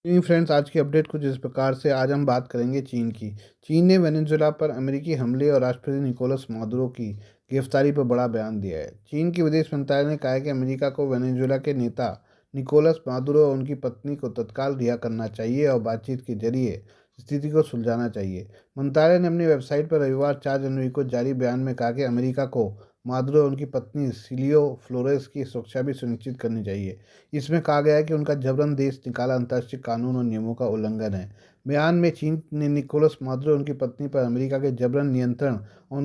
जी friends, आज की update कुछ इस प्रकार से। आज हम बात करेंगे चीन की। चीन ने वेनेजुएला पर अमेरिकी हमले और राष्ट्रपति निकोलस मादुरो की गिरफ्तारी पर बड़ा बयान दिया है। चीन की विदेश मंत्रालय ने कहा है कि अमेरिका को वेनेजुएला के नेता निकोलस मादुरो और उनकी पत्नी को तत्काल रिहा करना चाहिए और बातचीत के जरिए स्थिति को सुलझाना चाहिए। मंत्रालय ने अपनी वेबसाइट पर रविवार 4 जनवरी को जारी बयान में कहा कि अमेरिका को मादुरो और उनकी पत्नी सिलियो फ्लोरेस की सुरक्षा भी सुनिश्चित करनी चाहिए। इसमें कहा गया है कि उनका जबरन देश निकाला अंतर्राष्ट्रीय कानून और नियमों का उल्लंघन है। बयान में चीन ने निकोलस मादुरो और उनकी पत्नी पर अमेरिका के जबरन नियंत्रण और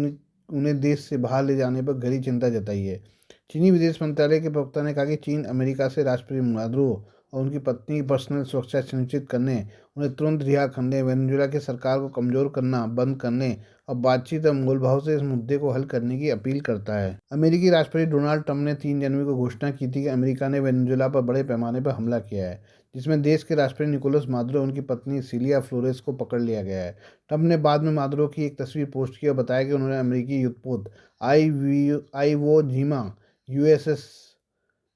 उन्हें देश से बाहर ले जाने पर गहरी चिंता जताई है। चीनी विदेश मंत्रालय के प्रवक्ता ने कहा कि चीन अमेरिका से राष्ट्रपति मादुरो और उनकी पत्नी की पर्सनल सुरक्षा सुनिश्चित करने, उन्हें तुरंत रिहा करने, वेनेजुएला की सरकार को कमजोर करना बंद करने और बातचीत और मूलभाव से इस मुद्दे को हल करने की अपील करता है। अमेरिकी राष्ट्रपति डोनाल्ड ट्रंप ने 3 जनवरी को घोषणा की थी कि अमेरिका ने वेनेजुएला पर बड़े पैमाने पर हमला किया है, जिसमें देश के राष्ट्रपति निकोलस मादुरो और उनकी पत्नी सिलिया फ्लोरेस को पकड़ लिया गया है। ट्रंप ने बाद में मादुरो की एक तस्वीर पोस्ट की और बताया कि उन्होंने अमेरिकी युद्धपोत आईवो जीमा यूएसएस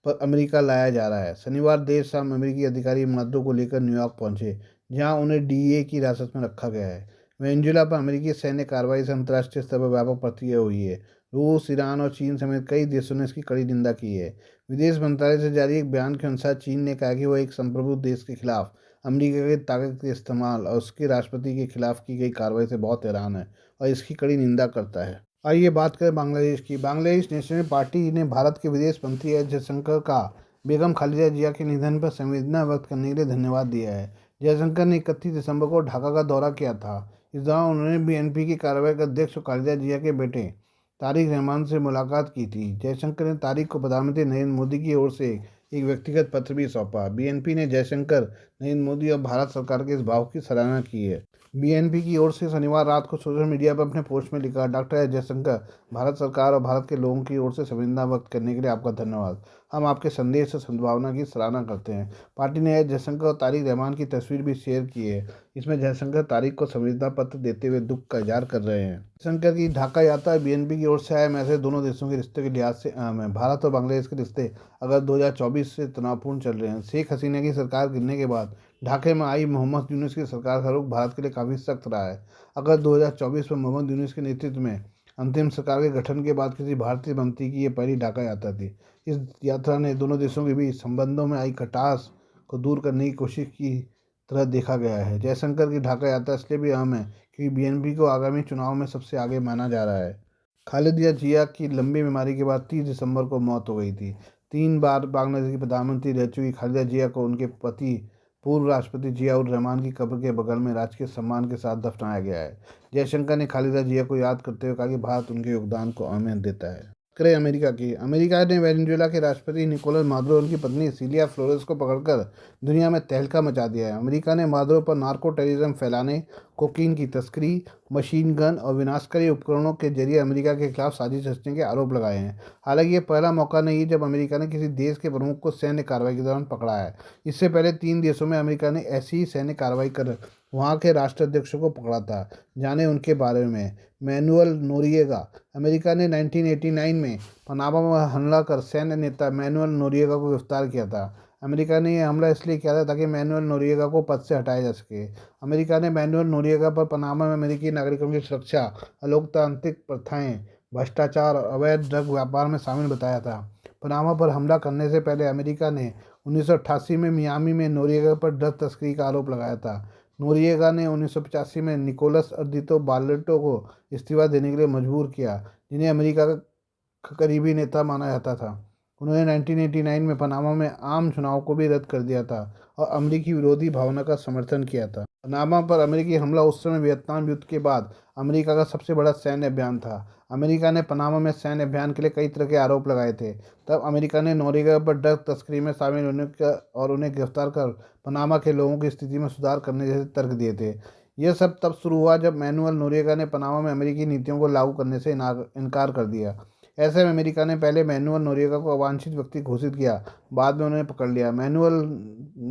पर अमेरिका लाया जा रहा है। शनिवार देर शाम अमेरिकी अधिकारी मादुरो को लेकर न्यूयॉर्क पहुंचे, जहां उन्हें डीईए की हिरासत में रखा गया है। वेनेजुएला पर अमेरिकी सैन्य कार्रवाई से अंतर्राष्ट्रीय स्तर पर व्यापक प्रतिक्रिया हुई है। रूस, ईरान और चीन समेत कई देशों ने इसकी कड़ी निंदा की है। विदेश मंत्रालय से जारी एक बयान के अनुसार चीन ने कहा कि वह एक संप्रभु देश के खिलाफ अमेरिका की ताकत के इस्तेमाल और उसके राष्ट्रपति के खिलाफ की गई कार्रवाई से बहुत हैरान है और इसकी कड़ी निंदा करता है। आइए बात करें बांग्लादेश की। बांग्लादेश नेशनल पार्टी ने भारत के विदेश मंत्री एस जयशंकर का बेगम खालिदा जिया के निधन पर संवेदना व्यक्त करने के लिए धन्यवाद दिया है। जयशंकर ने 31 दिसंबर को ढाका का दौरा किया था। इस दौरान उन्होंने बीएनपी की कार्रवाई के अध्यक्ष खालिदा जिया के बेटे तारिक रहमान से मुलाकात की थी। जयशंकर ने तारिक को प्रधानमंत्री नरेंद्र मोदी की ओर से एक व्यक्तिगत पत्र भी सौंपा। बीएनपी ने जयशंकर, नरेंद्र मोदी और भारत सरकार के इस भाव की सराहना की है। बीएनपी की ओर से शनिवार रात को सोशल मीडिया पर अपने पोस्ट में लिखा, डॉक्टर एस जयशंकर, भारत सरकार और भारत के लोगों की ओर से संवेदना व्यक्त करने के लिए आपका धन्यवाद। हम आपके संदेश और सद्भावना की सराहना करते हैं। पार्टी ने एस जयशंकर और तारिक रहमान की तस्वीर भी शेयर की है। इसमें जयशंकर तारिक को संवेदना पत्र देते हुए दुख का इजहार कर रहे हैं। जयशंकर की ढाका यात्रा बीएनपी की ओर से आए मैसेज दोनों देशों के रिश्ते के लिहाज से अहम है। भारत और बांग्लादेश के रिश्ते अगर 2024 से तनावपूर्ण चल रहे हैं। शेख हसीना की सरकार गिरने के बाद ढाके में आई मोहम्मद यूनूस की सरकार का रुख भारत के लिए काफ़ी सख्त रहा है। अगर 2024 में मोहम्मद यूनूस के नेतृत्व में अंतिम सरकार के गठन के बाद किसी भारतीय मंत्री की ये पहली ढाका यात्रा थी। इस यात्रा ने दोनों देशों के बीच संबंधों में आई खटास को दूर करने की कोशिश की तरह देखा गया है। जयशंकर की ढाका यात्रा इसलिए भी अहम है क्योंकि बीएनपी को आगामी चुनाव में सबसे आगे माना जा रहा है। खालिदा जिया की लंबी बीमारी के बाद 30 दिसंबर को मौत हो गई थी। 3 बार बांग्लादेश की प्रधानमंत्री रह चुकी खालिदा जिया को उनके पति पूर्व राष्ट्रपति जियाउर रहमान की कब्र के बगल में राजकीय सम्मान के साथ दफनाया गया है। जयशंकर ने खालिदा जिया को याद करते हुए कहा कि भारत उनके योगदान को अहमियत देता है। करें अमेरिका की। अमेरिका ने वेनेजुएला के राष्ट्रपति निकोलस मादुरो और उनकी पत्नी सिलिया फ्लोरेस को पकड़कर दुनिया में तहलका मचा दिया है। अमेरिका ने मादुरो पर नार्को टेररिज्म फैलाने, कोकीन की तस्करी, मशीन गन और विनाशकारी उपकरणों के जरिए अमेरिका के खिलाफ साजिश रचने के आरोप लगाए हैं। हालांकि ये पहला मौका नहीं है जब अमेरिका ने किसी देश के प्रमुख को सैन्य कार्रवाई के दौरान पकड़ा है। इससे पहले 3 देशों में अमेरिका ने ऐसी ही सैन्य कार्रवाई कर वहां के राष्ट्राध्यक्षों को पकड़ा था। जाने उनके बारे में। Manuel Noriega. अमेरिका ने 1989 में पनामा में हमला कर सैन्य नेता मैनुअल नोरिएगा को गिरफ्तार किया था। अमेरिका ने यह हमला इसलिए किया था ताकि मैनुअल नोरिएगा को पद से हटाया जा सके। अमेरिका ने मैनुअल नोरिएगा पर पनामा में अमेरिकी नागरिकों की सुरक्षा, अलोकतांत्रिक प्रथाएं, भ्रष्टाचार और अवैध ड्रग व्यापार में शामिल बताया था। पनामा पर हमला करने से पहले अमेरिका ने 1988 में मियामी में नोरिएगा पर ड्रग तस्करी का आरोप लगाया था। नोरिएगा ने 1985 में निकोलस अर्दितो बार्लेटो को इस्तीफा देने के लिए मजबूर किया, जिन्हें अमेरिका का करीबी नेता माना जाता था। उन्होंने 1989 में पनामा में आम चुनाव को भी रद्द कर दिया था और अमेरिकी विरोधी भावना का समर्थन किया था। पनामा पर अमेरिकी हमला उस समय वियतनाम युद्ध के बाद अमेरिका का सबसे बड़ा सैन्य अभियान था। अमेरिका ने पनामा में सैन्य अभियान के लिए कई तरह के आरोप लगाए थे। तब अमेरिका ने नोरिएगा पर ड्रग तस्करी में शामिल होने का और उन्हें गिरफ्तार कर पनामा के लोगों की स्थिति में सुधार करने जैसे तर्क दिए थे। यह सब तब शुरू हुआ जब मैनुअल नोरिएगा ने पनामा में अमेरिकी नीतियों को लागू करने से इनकार कर दिया। ऐसे में अमेरिका ने पहले मैनुअल नोरिएगा को अवांछित व्यक्ति घोषित किया, बाद में उन्हें पकड़ लिया। मैनुअल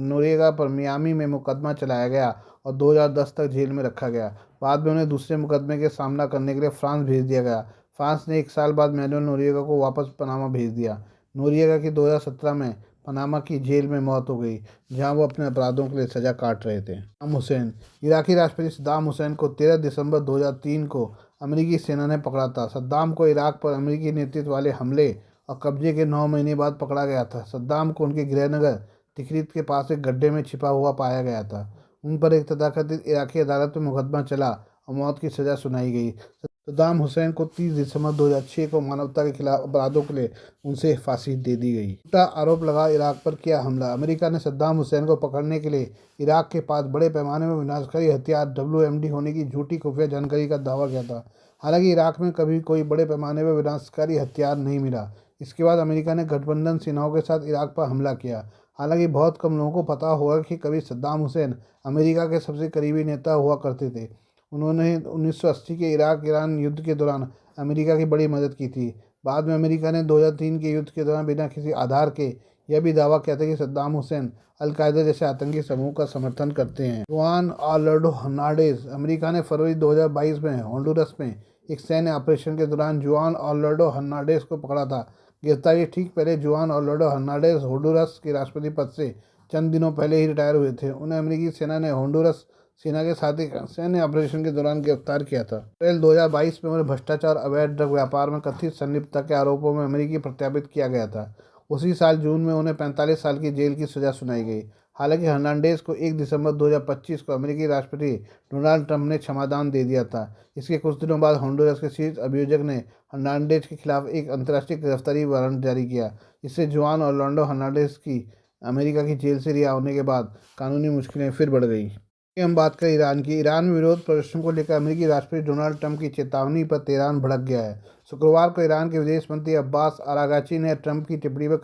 नोरिएगा पर मियामी में मुकदमा चलाया गया और 2010 तक जेल में रखा गया। बाद में उन्हें दूसरे मुकदमे के सामना करने के लिए फ्रांस भेज दिया गया। फ्रांस ने 1 साल बाद मैनुअल नोरिएगा को वापस पनामा भेज दिया। नोरिएगा की 2017 में पनामा की जेल में मौत हो गई, जहां वो अपने अपराधों के लिए सजा काट रहे थे। सद्दाम हुसैन। इराकी राष्ट्रपति सद्दाम हुसैन को 13 दिसंबर 2003 को अमेरिकी सेना ने पकड़ा था। सद्दाम को इराक पर अमेरिकी नेतृत्व वाले हमले और कब्जे के 9 महीने बाद पकड़ा गया था। सद्दाम को उनके गृहनगर तिकरित के पास एक गड्ढे में छिपा हुआ पाया गया था। उन पर एक तथाकथित इराकी अदालत में मुकदमा चला और मौत की सजा सुनाई गई। सद्दाम हुसैन को 30 दिसंबर 2006 को मानवता के खिलाफ अपराधों के लिए उनसे फांसी दे दी गई। झूठा आरोप लगा इराक पर किया हमला। अमेरिका ने सद्दाम हुसैन को पकड़ने के लिए इराक के पास बड़े पैमाने में विनाशकारी हथियार WMD होने की झूठी खुफिया जानकारी का दावा किया था। हालांकि इराक में कभी कोई बड़े पैमाने पर विनाशकारी हथियार नहीं मिला। इसके बाद अमेरिका ने गठबंधन सेनाओं के साथ इराक पर हमला किया। हालांकि बहुत कम लोगों को पता होगा कि कभी सद्दाम हुसैन अमेरिका के सबसे करीबी नेता हुआ करते थे। उन्होंने 1980 के इराक ईरान युद्ध के दौरान अमेरिका की बड़ी मदद की थी। बाद में अमेरिका ने 2003 के युद्ध के दौरान बिना किसी आधार के यह भी दावा किया था कि सद्दाम हुसैन अलकायदा जैसे आतंकी समूह का समर्थन करते हैं। जुआन ऑर्लैंडो हर्नांडेज। अमेरिका ने फरवरी 2022 में होंडुरस में एक सैन्य ऑपरेशन के दौरान जुआन ऑर्लैंडो हर्नांडेज को पकड़ा था। गिरफ्तारी ठीक पहले जुआन ऑर्लैंडो हर्नांडेज होंडुरस के राष्ट्रपति पद से चंद दिनों पहले ही रिटायर हुए थे। उन्हें अमेरिकी सेना ने होंडुरस सेना के साथ एक सैन्य ऑपरेशन के दौरान गिरफ्तार किया था। अप्रैल 2022 में उन्हें भ्रष्टाचार, अवैध ड्रग व्यापार में कथित संलिप्तता के आरोपों में अमेरिकी प्रत्यार्पित किया गया था। उसी साल जून में उन्हें 45 साल की जेल की सजा सुनाई गई। हालांकि हर्नांडेज को 1 दिसंबर 2025 को अमेरिकी राष्ट्रपति डोनाल्ड ट्रंप ने क्षमादान दे दिया था। इसके कुछ दिनों बाद होंडुरस के शीर्ष अभियोजक ने हर्नांडेज के खिलाफ एक अंतर्राष्ट्रीय गिरफ्तारी वारंट जारी किया। इससे जुआन ऑर्लैंडो हर्नांडेज की अमेरिका की जेल से रिहा होने के बाद कानूनी मुश्किलें फिर बढ़ गई। हम बात करें ईरान की। ईरान में विरोध प्रदर्शन को लेकर अमेरिकी राष्ट्रपति डोनाल्ड ट्रंप की चेतावनी पर तेहरान भड़क गया है। शुक्रवार को ईरान के विदेश मंत्री अब्बास अरागाची ने ट्रंप की टिप्पणी पर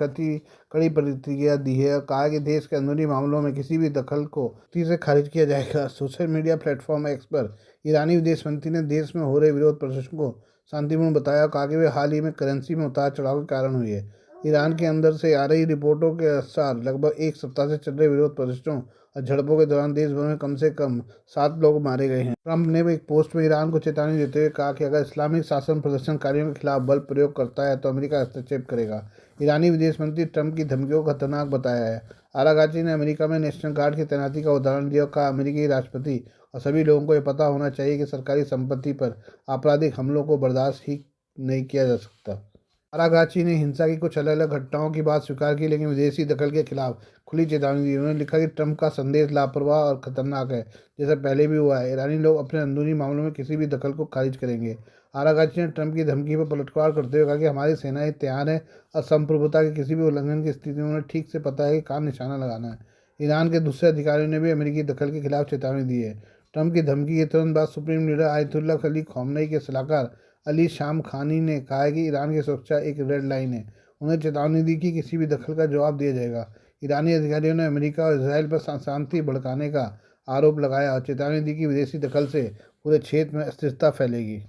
कड़ी प्रतिक्रिया दी है और कहा कि देश के अंदरूनी मामलों में किसी भी दखल को सख्ती से खारिज किया जाएगा। सोशल मीडिया प्लेटफॉर्म एक्स पर ईरानी विदेश मंत्री ने देश में हो रहे विरोध प्रदर्शन को शांतिपूर्ण बताया और कहा कि वे हाल ही में करेंसी में उतार चढ़ाव के कारण हुई है। ईरान के अंदर से आ रही रिपोर्टों के अनुसार लगभग एक सप्ताह से चल रहे विरोध प्रदर्शनों और झड़पों के दौरान देश भर में से कम 7 लोग मारे गए हैं। ट्रंप ने एक पोस्ट में ईरान को चेतावनी देते हुए कहा कि अगर इस्लामिक शासन प्रदर्शनकारियों के खिलाफ बल प्रयोग करता है तो अमेरिका हस्तक्षेप करेगा। ईरानी विदेश मंत्री ट्रंप की धमकियों को खतरनाक बताया है। आरागाची ने अमेरिका में नेशनल गार्ड की तैनाती का उदाहरण दिया और कहा अमेरिकी राष्ट्रपति और सभी लोगों को यह पता होना चाहिए कि सरकारी संपत्ति पर आपराधिक हमलों को बर्दाश्त ही नहीं किया जा सकता। आरागाची ने हिंसा की कुछ अलग अलग घटनाओं की बात स्वीकार की, लेकिन विदेशी दखल के खिलाफ खुली चेतावनी दी। उन्होंने लिखा कि ट्रंप का संदेश लापरवाह और खतरनाक है, जैसा पहले भी हुआ है। ईरानी लोग अपने अंदरूनी मामलों में किसी भी दखल को खारिज करेंगे। आरागाची ने ट्रंप की धमकी पर पलटवार करते हुए कहा कि हमारी सेनाएं तैयार है और संप्रभुता के किसी भी उल्लंघन की स्थिति में उन्हें ठीक से पता है कि कहाँ निशाना लगाना है। ईरान के दूसरे अधिकारियों ने भी अमेरिकी दखल के खिलाफ चेतावनी दी है। ट्रंप की धमकी के तुरंत बाद सुप्रीम लीडर आयतुल्ला अली खamenei के सलाहकार अली शाम खानी ने कहा है कि ईरान की सुरक्षा एक रेड लाइन है। उन्हें चेतावनी दी कि किसी भी दखल का जवाब दिया जाएगा। ईरानी अधिकारियों ने अमेरिका और इसराइल पर शांति भड़काने का आरोप लगाया और चेतावनी दी कि विदेशी दखल से पूरे क्षेत्र में अस्थिरता फैलेगी।